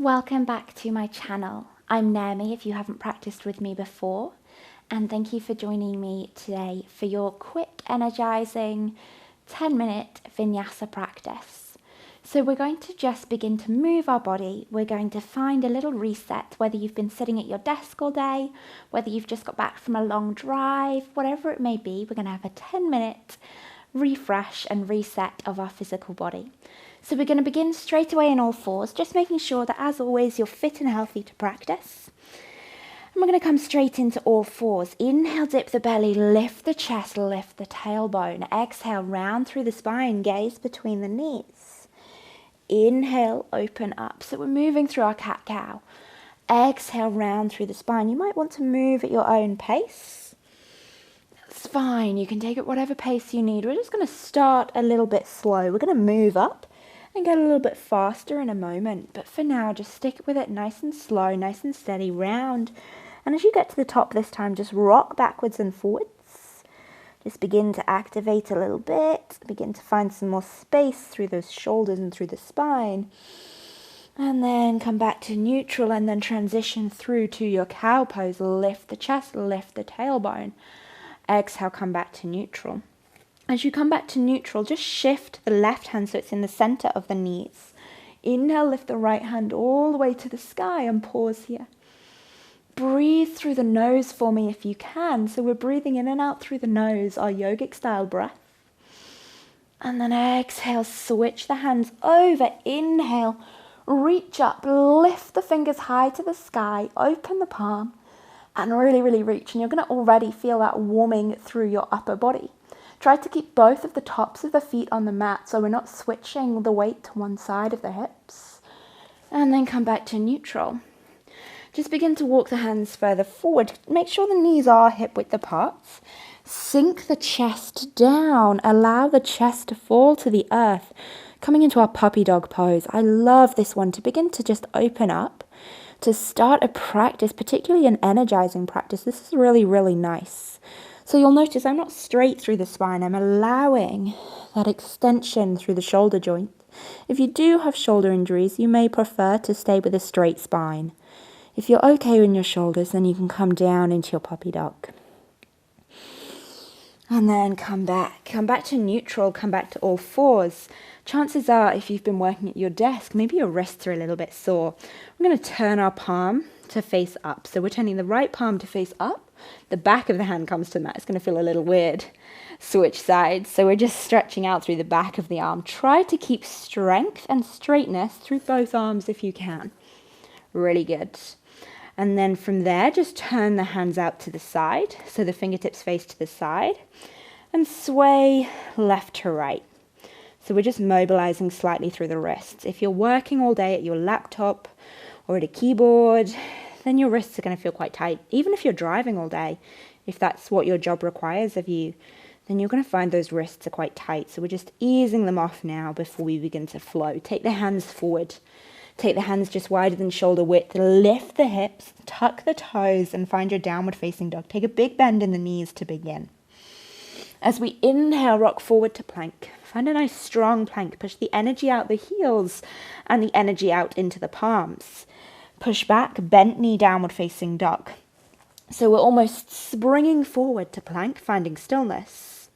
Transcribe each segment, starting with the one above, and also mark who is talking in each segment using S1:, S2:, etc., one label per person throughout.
S1: Welcome back to my channel. I'm Naomi if you haven't practiced with me before, and thank you for joining me today for your quick, energizing 10-minute Vinyasa practice. So we're going to just begin to move our body. We're going to find a little reset, whether you've been sitting at your desk all day, whether you've just got back from a long drive, whatever it may be. We're going to have a 10-minute refresh and reset of our physical body. So we're going to begin straight away in all fours, just making sure that as always you're fit and healthy to practice. And we're going to come straight into all fours. Inhale, dip the belly, lift the chest, lift the tailbone. Exhale, round through the spine, gaze between the knees. Inhale, open up. So we're moving through our cat-cow. Exhale, round through the spine. You might want to move at your own pace. That's fine. You can take it whatever pace you need. We're just going to start a little bit slow. We're going to move up and get a little bit faster in a moment. But for now, just stick with it nice and slow, nice and steady, round. And as you get to the top this time, just rock backwards and forwards. Just begin to activate a little bit. Begin to find some more space through those shoulders and through the spine. And then come back to neutral and then transition through to your cow pose. Lift the chest, lift the tailbone. Exhale, come back to neutral. As you come back to neutral, just shift the left hand so it's in the center of the knees. Inhale, lift the right hand all the way to the sky and pause here. Breathe through the nose for me if you can. So we're breathing in and out through the nose, our yogic style breath. And then exhale, switch the hands over. Inhale, reach up, lift the fingers high to the sky, open the palm and really, really reach. And you're going to already feel that warming through your upper body. Try to keep both of the tops of the feet on the mat so we're not switching the weight to one side of the hips. And then come back to neutral. Just begin to walk the hands further forward. Make sure the knees are hip-width apart. Sink the chest down. Allow the chest to fall to the earth. Coming into our puppy dog pose. I love this one to begin to just open up. To start a practice, particularly an energizing practice. This is really, really nice. So you'll notice I'm not straight through the spine. I'm allowing that extension through the shoulder joint. If you do have shoulder injuries, you may prefer to stay with a straight spine. If you're okay in your shoulders, then you can come down into your puppy dog. And then come back to neutral, come back to all fours. Chances are, if you've been working at your desk, maybe your wrists are a little bit sore. We're going to turn our palm to face up. So we're turning the right palm to face up. The back of the hand comes to the mat. It's going to feel a little weird. Switch sides. So we're just stretching out through the back of the arm. Try to keep strength and straightness through both arms if you can. Really good. And then from there, just turn the hands out to the side. So the fingertips face to the side. And sway left to right. So we're just mobilizing slightly through the wrists. If you're working all day at your laptop or at a keyboard, then your wrists are going to feel quite tight. Even if you're driving all day, if that's what your job requires of you, then you're going to find those wrists are quite tight. So we're just easing them off now before we begin to flow. Take the hands forward. Take the hands just wider than shoulder width. Lift the hips, tuck the toes, and find your downward facing dog. Take a big bend in the knees to begin. As we inhale, rock forward to plank. Find a nice strong plank. Push the energy out the heels and the energy out into the palms. Push back, bent knee, downward facing dog. So we're almost springing forward to plank, finding stillness.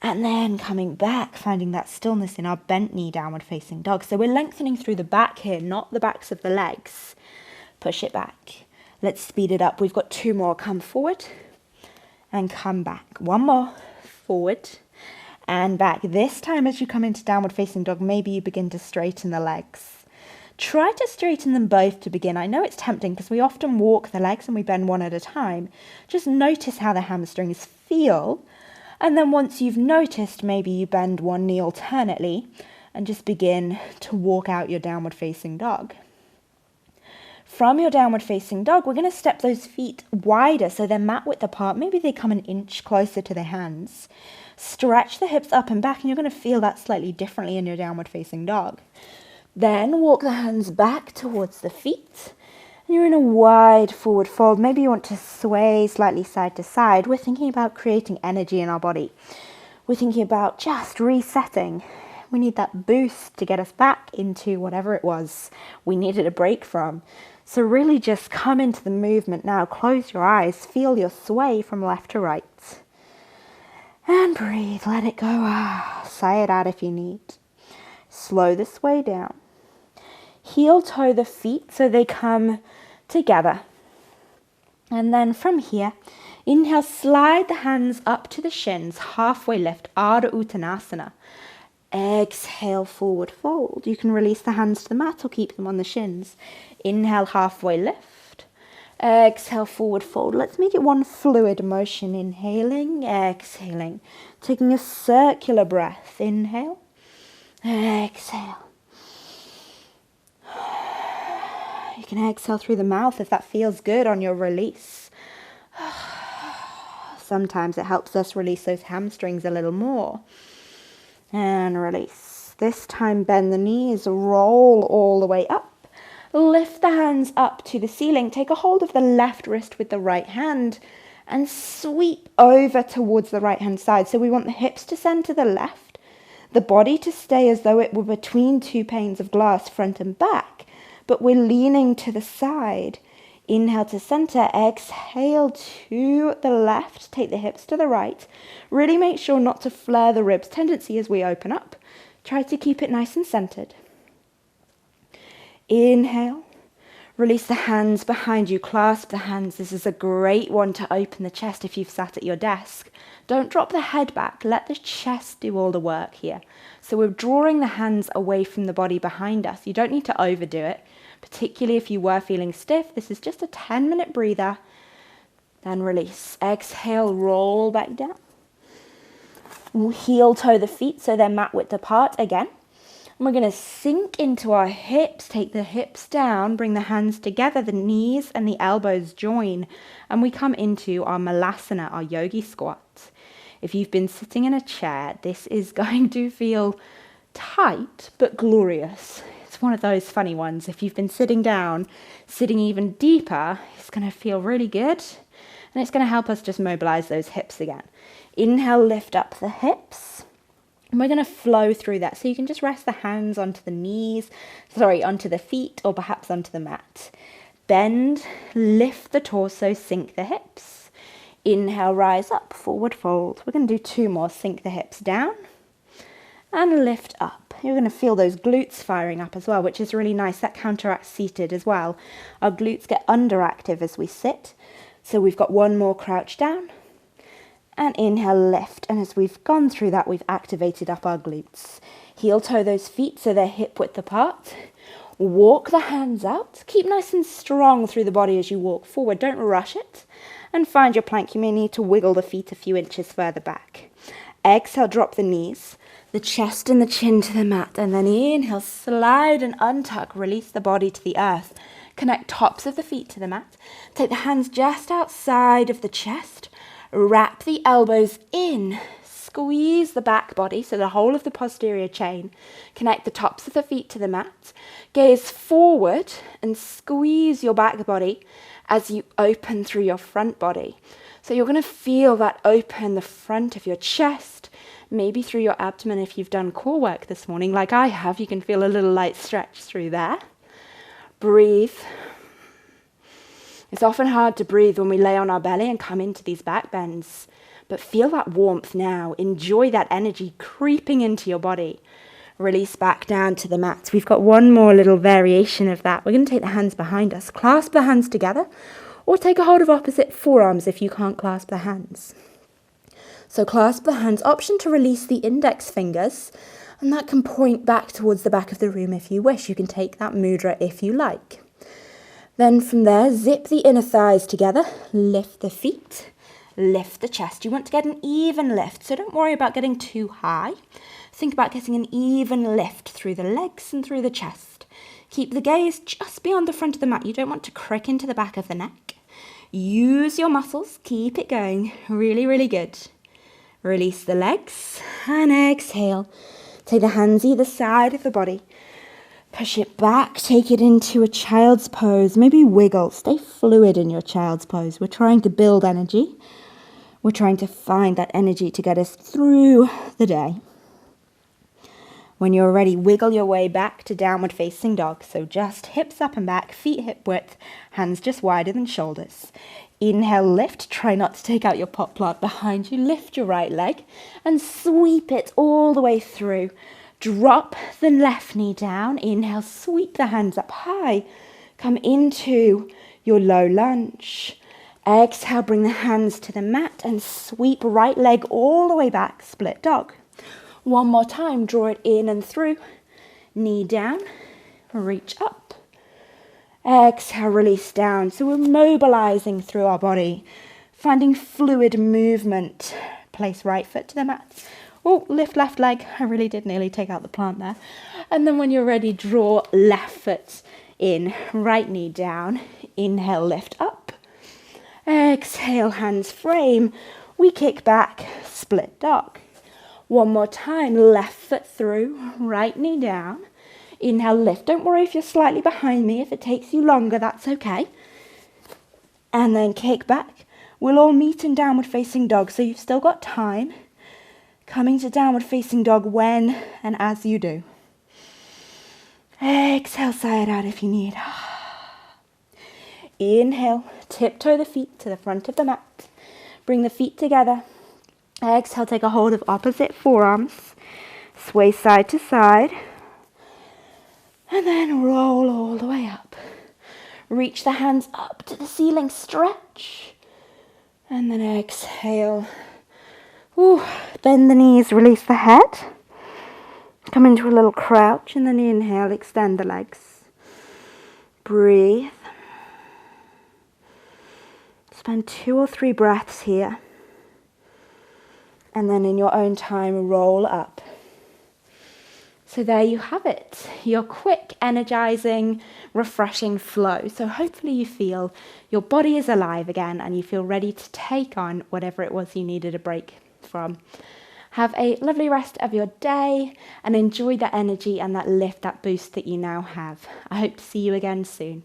S1: And then coming back, finding that stillness in our bent knee, downward facing dog. So we're lengthening through the back here, not the backs of the legs. Push it back. Let's speed it up. We've got two more. Come forward and come back. One more. Forward and back. This time as you come into downward facing dog, maybe you begin to straighten the legs. Try to straighten them both to begin. I know it's tempting because we often walk the legs and we bend one at a time. Just notice how the hamstrings feel. And then once you've noticed, maybe you bend one knee alternately and just begin to walk out your downward facing dog. From your downward facing dog, we're going to step those feet wider so they're mat width apart. Maybe they come an inch closer to the hands. Stretch the hips up and back and you're going to feel that slightly differently in your downward facing dog. Then walk the hands back towards the feet. And you're in a wide forward fold. Maybe you want to sway slightly side to side. We're thinking about creating energy in our body. We're thinking about just resetting.
S2: We need that boost to get us back into whatever it was we needed a break from. So really just come into the movement now. Close your eyes. Feel your sway from left to right. And breathe. Let it go. Sigh it out if you need. Slow the sway down. Heel toe the feet so they come together. And then from here, inhale, slide the hands up to the shins, halfway lift, Ardha Uttanasana. Exhale, forward fold. You can release the hands to the mat or keep them on the shins. Inhale, halfway lift. Exhale, forward fold. Let's make it one fluid motion. Inhaling, exhaling. Taking a circular breath. Inhale, exhale. You can exhale through the mouth if that feels good on your release. Sometimes it helps us release those hamstrings a little more. And release. This time bend the knees, roll all the way up. Lift the hands up to the ceiling. Take a hold of the left wrist with the right hand and sweep over towards the right hand side. So we want the hips to center the left, the body to stay as though it were between two panes of glass, front and back, but we're leaning to the side. Inhale to center, exhale to the left, take the hips to the right. Really make sure not to flare the ribs. Tendency as we open up. Try to keep it nice and centered. Inhale, release the hands behind you, clasp the hands. This is a great one to open the chest if you've sat at your desk. Don't drop the head back, let the chest do all the work here. So we're drawing the hands away from the body behind us. You don't need to overdo it. Particularly if you were feeling stiff, this is just a 10-minute breather. Then release. Exhale, roll back down. Heel toe the feet so they're mat width apart again. And we're going to sink into our hips, take the hips down, bring the hands together, the knees and the elbows join. And we come into our malasana, our yogi squat. If you've been sitting in a chair, this is going to feel tight but glorious. It's one of those funny ones. If you've been sitting down, sitting even deeper, it's going to feel really good. And it's going to help us just mobilize those hips again. Inhale, lift up the hips. And we're going to flow through that. So you can just rest the hands onto the knees, onto the feet, or perhaps onto the mat. Bend, lift the torso, sink the hips. Inhale, rise up, forward fold. We're going to do two more. Sink the hips down and lift up. You're going to feel those glutes firing up as well, which is really nice. That counteracts seated as well. Our glutes get underactive as we sit. So we've got one more crouch down. And inhale, lift. And as we've gone through that, we've activated up our glutes. Heel toe those feet so they're hip width apart. Walk the hands out. Keep nice and strong through the body as you walk forward. Don't rush it. And find your plank. You may need to wiggle the feet a few inches further back. Exhale, drop the knees. The chest and the chin to the mat, and then inhale, slide and untuck, release the body to the earth. Connect tops of the feet to the mat. Take the hands just outside of the chest. Wrap the elbows in. Squeeze the back body, so the whole of the posterior chain. Connect the tops of the feet to the mat. Gaze forward and squeeze your back body as you open through your front body. So you're going to feel that open the front of your chest, maybe through your abdomen if you've done core work this morning, like I have. You can feel a little light stretch through there. Breathe. It's often hard to breathe when we lay on our belly and come into these back bends, but feel that warmth now. Enjoy that energy creeping into your body. Release back down to the mat. We've got one more little variation of that. We're going to take the hands behind us, clasp the hands together, or take a hold of opposite forearms if you can't clasp the hands. So clasp the hands, option to release the index fingers, and that can point back towards the back of the room if you wish. You can take that mudra if you like. Then from there, zip the inner thighs together, lift the feet, lift the chest. You want to get an even lift, so don't worry about getting too high. Think about getting an even lift through the legs and through the chest. Keep the gaze just beyond the front of the mat. You don't want to crick into the back of the neck. Use your muscles, keep it going, really, really good. Release the legs and exhale. Take the hands either side of the body. Push it back, take it into a child's pose. Maybe wiggle, stay fluid in your child's pose. We're trying to build energy. We're trying to find that energy to get us through the day. When you're ready, wiggle your way back to downward facing dog. So just hips up and back, feet hip width, hands just wider than shoulders. Inhale, lift. Try not to take out your pot plant behind you. Lift your right leg and sweep it all the way through. Drop the left knee down. Inhale, sweep the hands up high. Come into your low lunge. Exhale, bring the hands to the mat and sweep right leg all the way back, split dog. One more time, draw it in and through. Knee down, reach up. Exhale, release down. So we're mobilizing through our body, finding fluid movement. Place right foot to the mat. Oh, lift left leg. I really did nearly take out the plant there. And then when you're ready, draw left foot in, right knee down. Inhale, lift up. Exhale, hands frame. We kick back, split dog. One more time, left foot through, right knee down. Inhale, lift. Don't worry if you're slightly behind me. If it takes you longer, that's okay. And then kick back. We'll all meet in downward facing dog, so you've still got time. Coming to downward facing dog when and as you do. Exhale, sigh it out if you need. Inhale, tiptoe the feet to the front of the mat. Bring the feet together. Exhale, take a hold of opposite forearms. Sway side to side. And then roll all the way up. Reach the hands up to the ceiling, stretch. And then exhale. Ooh, bend the knees, release the head. Come into a little crouch and then inhale, extend the legs. Breathe. Spend 2 or 3 breaths here. And then in your own time, roll up. So there you have it, your quick, energizing, refreshing flow. So hopefully you feel your body is alive again and you feel ready to take on whatever it was you needed a break from. Have a lovely rest of your day and enjoy that energy and that lift, that boost that you now have. I hope to see you again soon.